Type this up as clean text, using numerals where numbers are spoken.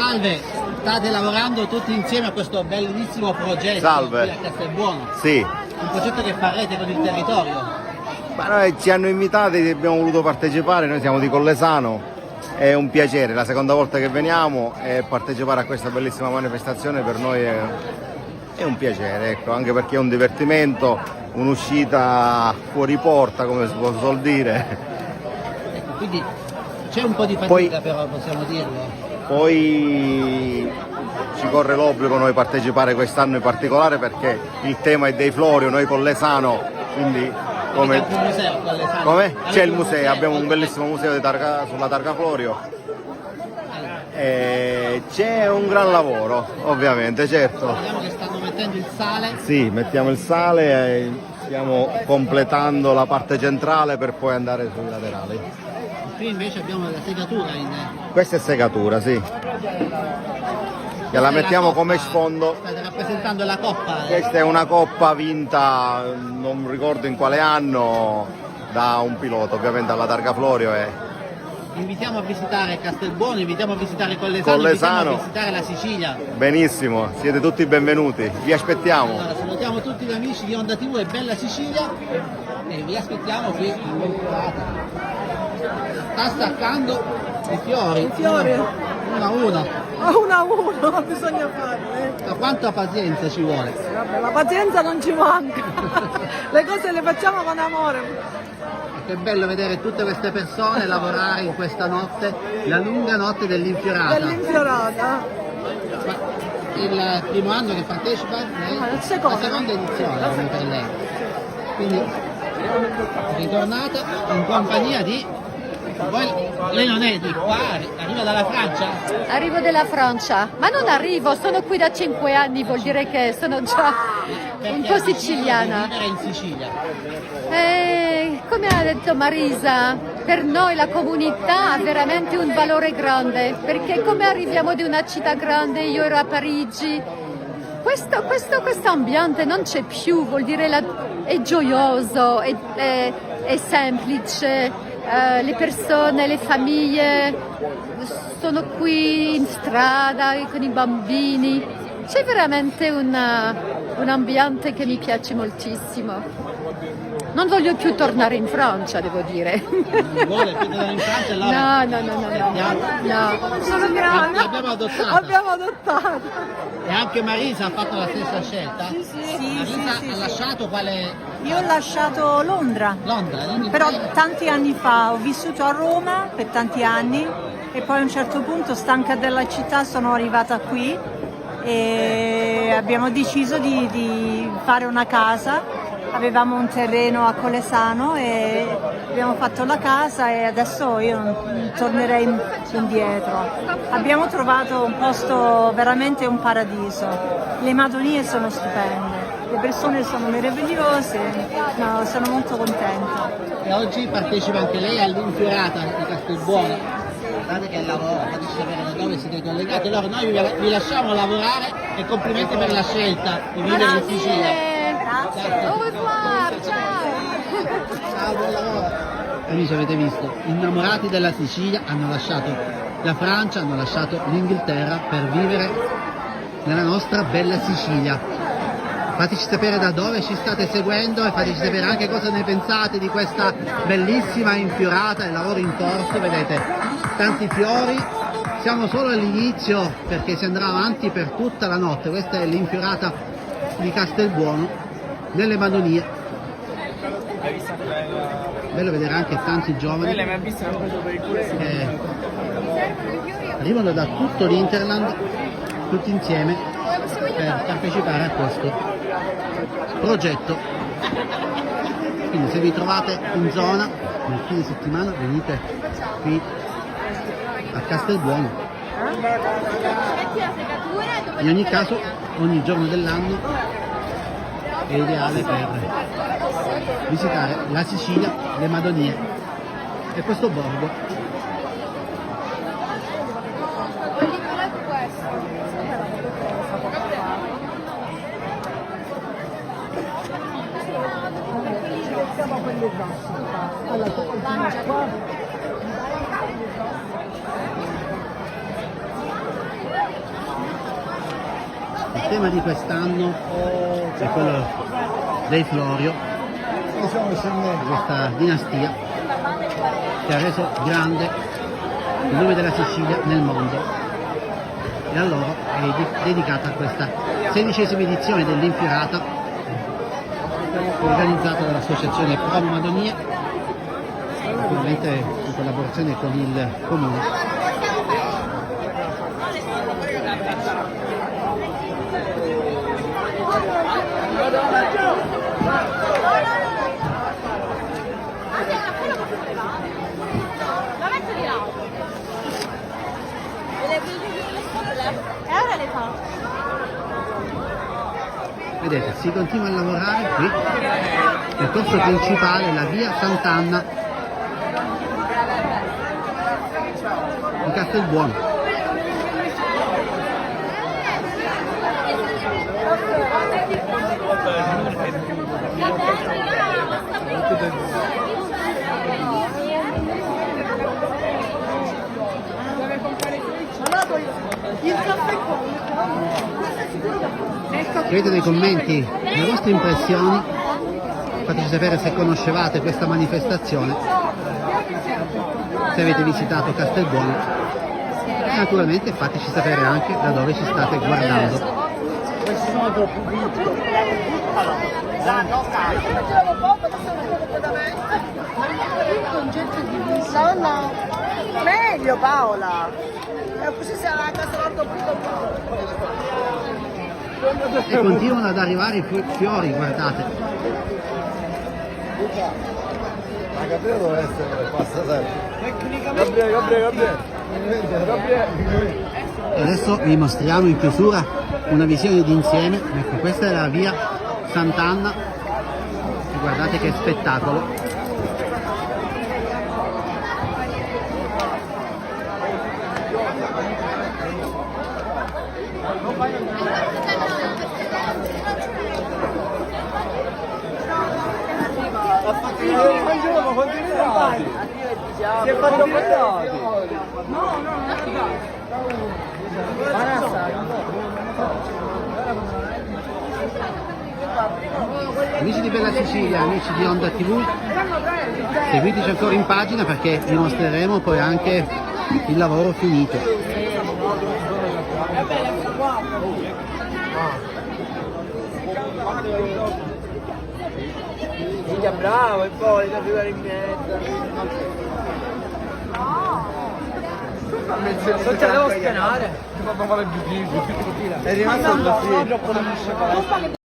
Salve, state lavorando tutti insieme a questo bellissimo progetto. Salve. Qui a Castelbuono. Sì, Un progetto che farete con il territorio. ma noi ci hanno invitati, abbiamo voluto partecipare, noi siamo di Collesano, è un piacere, la seconda volta che veniamo e partecipare a questa bellissima manifestazione per noi è un piacere, ecco, anche perché è un divertimento, un'uscita fuori porta, come si può suol dire. Ecco, quindi c'è un po' di fatica, però possiamo dirlo. Poi ci corre l'obbligo noi partecipare quest'anno in particolare perché il tema è dei Florio, noi Collesano, quindi come... Avete anche un museo a Collesano. Come? Avete C'è il un museo, abbiamo un qui. bellissimo museo sulla Targa Florio. C'è un gran lavoro, ovviamente, certo. Vediamo che stanno mettendo il sale. Sì, mettiamo il sale e stiamo completando la parte centrale per poi andare sui laterali. Qui invece abbiamo la segatura Questa è segatura, sì. Che la mettiamo come sfondo. State rappresentando la coppa. Questa è una coppa vinta, non ricordo in quale anno, da un pilota, ovviamente alla Targa Florio. Invitiamo a visitare Castelbuono, invitiamo a visitare Collesano, Collesano. invitiamo a visitare la Sicilia. Benissimo, siete tutti benvenuti, vi aspettiamo. Allora, salutiamo tutti gli amici di Onda TV e Bella Sicilia e vi aspettiamo qui in Infiorata. Sta staccando i fiori. I fiori? Uno a uno. A uno a uno bisogna farle. Ma quanta pazienza ci vuole? Vabbè, la pazienza non ci manca. Le cose le facciamo con amore. E che bello vedere tutte queste persone lavorare in questa notte, la lunga notte dell'Infiorata. Dell'infiorata. Ma il primo anno che partecipa? Lei? Il secondo. La seconda edizione come per lei. Quindi ritornata in compagnia di... Lei non è di qua, arriva dalla Francia? Arrivo dalla Francia, ma non arrivo, sono qui da 5 anni, vuol dire che sono già un po' siciliana. Vivere in Sicilia. Come ha detto Marisa, per noi la comunità ha veramente un valore grande, perché come arriviamo di una città grande, io ero a Parigi, questo ambiente non c'è più, vuol dire è gioioso, è semplice. Le persone, le famiglie sono qui in strada con i bambini, c'è veramente un ambiente che mi piace moltissimo. Non voglio più tornare in Francia, devo dire. Non vuole più tornare in Francia allora? No. Sono grande. L'abbiamo adottata. Abbiamo adottato. E anche Marisa ha fatto la stessa scelta? Marisa ha lasciato quale... Io ho lasciato Londra, Londra, però tanti anni fa ho vissuto a Roma per tanti anni e poi a un certo punto, stanca della città, sono arrivata qui e abbiamo deciso di fare una casa. Avevamo un terreno a Collesano e abbiamo fatto la casa e adesso io non tornerei indietro. Abbiamo trovato un posto veramente un paradiso. Le Madonie sono stupende. Le persone sono meravigliose, no, sono molto contenta. E oggi partecipa anche lei all'Infiorata di Castelbuono. Guardate che lavoro, fateci sapere da dove siete collegati. Allora noi vi lasciamo lavorare e complimenti per la scelta di vivere in Sicilia. Au revoir, ciao! Ciao, buon lavoro! Amici, avete visto, innamorati della Sicilia hanno lasciato la Francia, hanno lasciato l'Inghilterra per vivere nella nostra bella Sicilia. Fateci sapere da dove ci state seguendo e fateci sapere anche cosa ne pensate di questa bellissima Infiorata, il lavoro in corso, vedete, tanti fiori, siamo solo all'inizio perché si andrà avanti per tutta la notte. Questa è l'Infiorata di Castelbuono, nelle Madonie. Bello vedere anche tanti giovani che arrivano da tutto l'Interland, tutti insieme, per partecipare a questo progetto. Quindi se vi trovate in zona nel fine settimana venite qui a Castelbuono. In ogni caso ogni giorno dell'anno è ideale per visitare la Sicilia, le Madonie e questo borgo. tema di quest'anno è quello dei Florio, questa dinastia che ha reso grande il nome della Sicilia nel mondo, e a loro è dedicata questa 16ª edizione dell'Infiorata, organizzata dall'associazione Promo Madonia, naturalmente in collaborazione con il comune. Vedete, si continua a lavorare qui nel corso principale, la via Sant'Anna di Castelbuono. Scrivete nei commenti le vostre impressioni, fateci sapere se conoscevate questa manifestazione, se avete visitato Castelbuono, e naturalmente fateci sapere anche da dove ci state guardando. No, meglio Paola, così se la casa E continuano ad arrivare i fiori, guardate. Ma Gabriele deve essere, passa sempre. Gabriele. E adesso vi mostriamo in chiusura una visione d'insieme. Ecco, questa è la via Sant'Anna e guardate che spettacolo. Si è fatto mandare. Amici di Bella Sicilia, amici di Onda TV, seguiteci ancora in pagina perché vi mostreremo poi anche il lavoro finito. Bravo, e poi da arrivare in mezzo. Non te devo spianare. È rimasto il